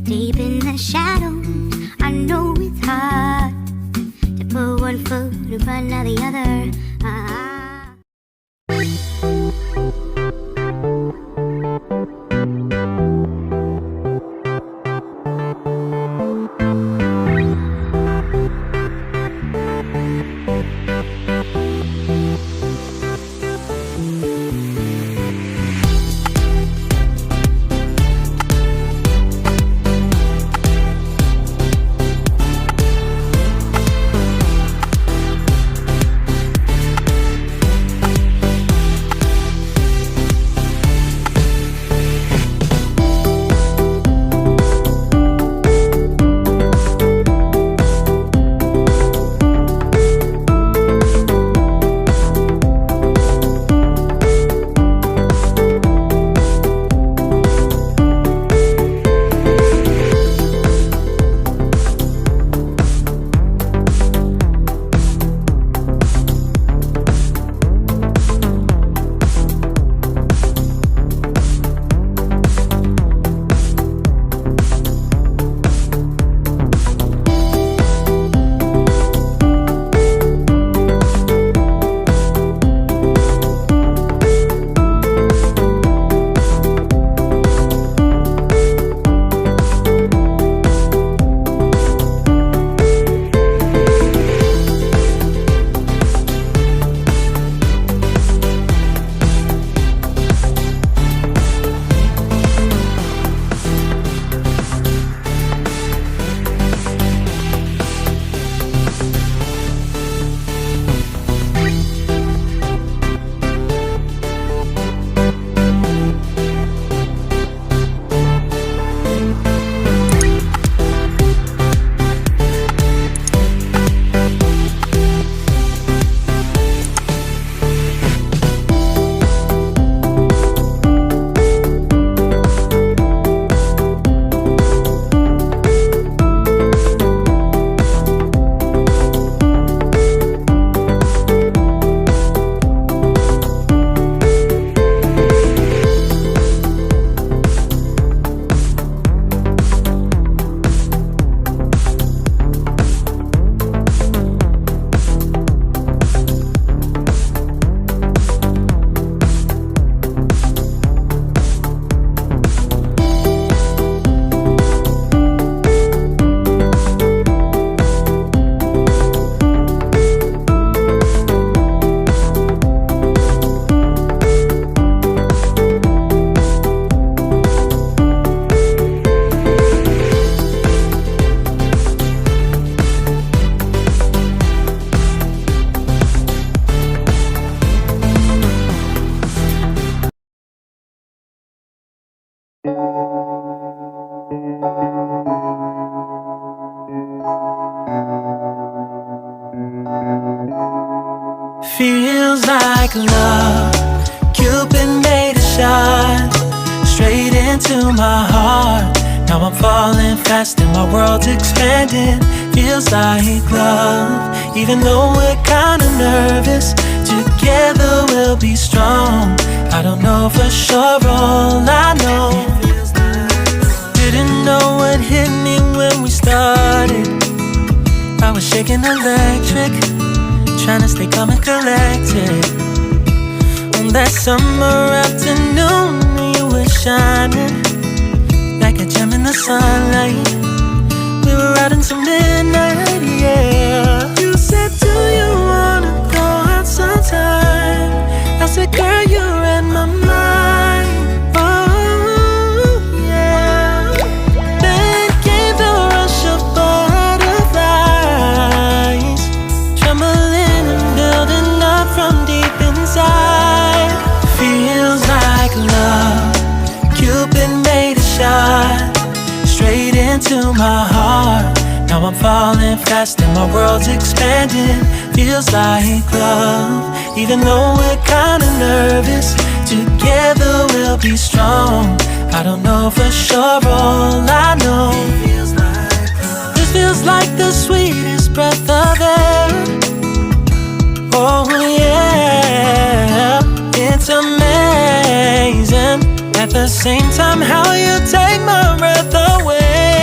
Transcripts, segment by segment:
deep in the shadows. I know it's hard to put one foot in front of the other. Feels like love, Cupid made a shot straight into my heart. Now I'm falling fast and my world's expanding. Feels like love, even though we're kinda nervous. Together we'll be strong. I don't know for sure, all I know. Didn't know what hit me when we started. I was shaking electric, trying to stay calm and collected. On that summer afternoon, you were shining like a gem in the sunlight. We were out until midnight, yeah. You said, do you wanna go out sometime? I said, girl, you read my mind. Oh, yeah. Then came the rush of butterflies, trembling and building up from deep inside. Feels like love, Cupid made a shot straight into my heart. Now I'm falling fast and my world's expanding. Feels like love, even though we're kinda nervous. Together we'll be strong. I don't know for sure, all I know. This feels like the sweetest breath of air. Oh yeah, it's amazing. At the same time, how you take my breath away.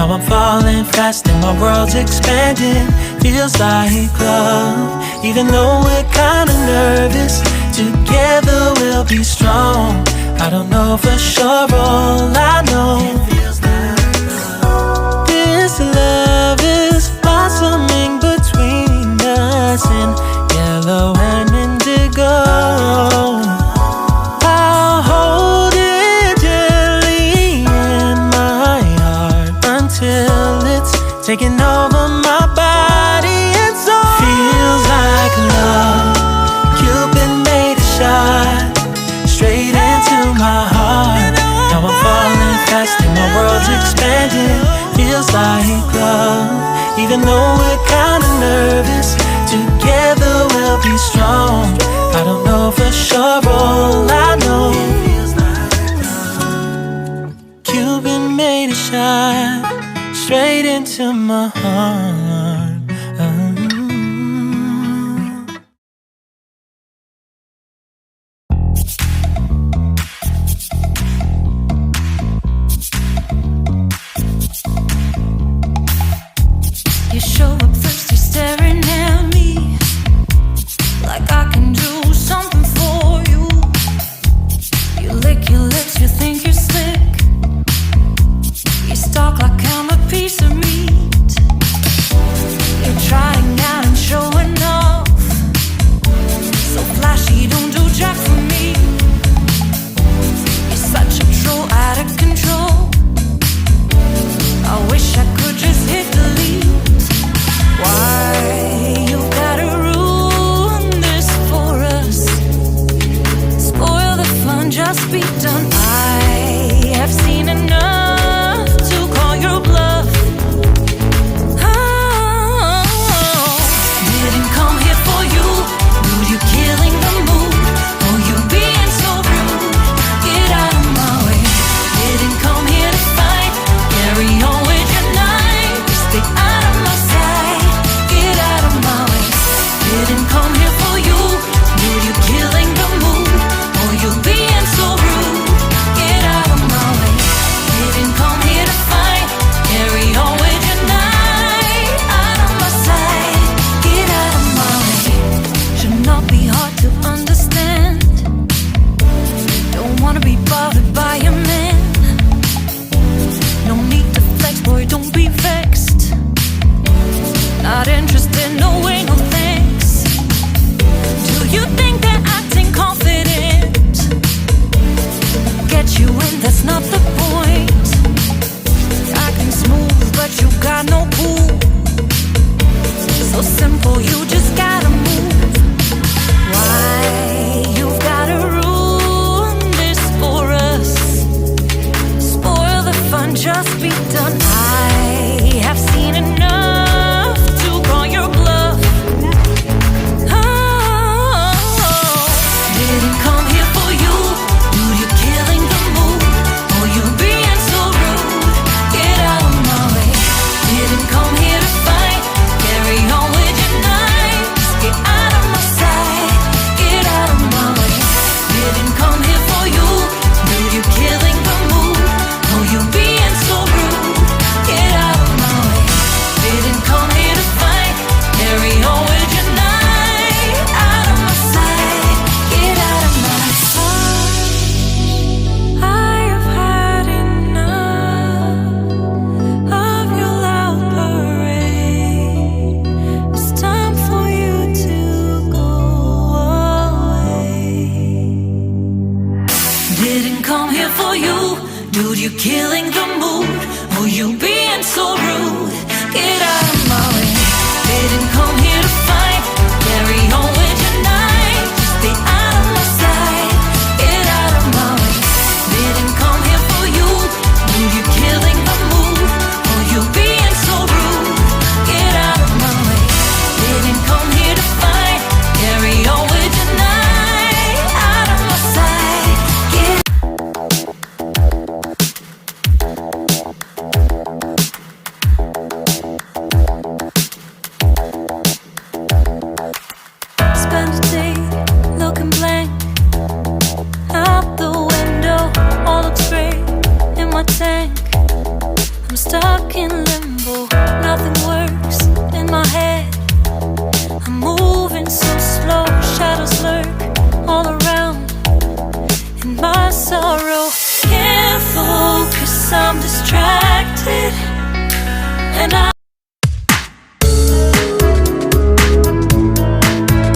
Now I'm falling fast and my world's expanding. Feels like love, even though we're kinda nervous. Together we'll be strong. I don't know for sure, all I know, it feels like love. This love is blossoming between us in yellow and indigo. I'll hold it gently in my heart until it's taking over my body and soul. Feels like love. Cupid made a shot straight into my heart. Now I'm falling fast and my world's expanding. Feels like love, even though we're kinda nervous. Together we'll be strong. I don't know for sure, all I know, it feels like love. Cupid made a shot straight into my heart. You show up first, you're staring at me like I can do something for you. You lick your lips, you think you're slick. You stalk like I'm a piece of meat. You're trying out and showing off, so flashy, don't do jack for me. You're such a troll, out of control. I wish I could just hit delete. Why you gotta ruin this for us? Spoil the fun, just be done. I have seen enough to call your bluff. Oh, didn't come here for you. Dude, you killing the mood. Oh, you being so rude. Get out of my way. Didn't come here to fight. Carry on with your night. Stay out of my sight. Get out of my way. Didn't come here for you. Dude, you killing the mood. Oh, you being so rude. Get out of my way. Didn't come here to fight. Carry on with your night. Out of my sight. Get out of my way. Should not be hard to understand. Don't wanna be bothered by a man. No need to flex, boy, don't be vexed. Not interested, no way, no thanks. Do you think that acting confident get you in? That's not the point. Acting smooth, but you got no cool. So simple, you just gotta move. Why you've gotta ruin this for us? Spoil the fun, just be done. I have seen enough to call your bluff. Oh, didn't come here for you. Dude, you're killing the mood. Oh, you being so rude. Get out of my way. Didn't come here to fight. Carry on with your night. Just get out of my sight. Get out of my way. Didn't come here for you. Dude, you're killing the mood. Oh, you being so rude. Get out of my way. Didn't come here to fight. Carry on with your night. Out of my sight. Get out of my sight. I have had enough of your loud parade. It's time for you to go away. Didn't come here for you. Dude, you're killing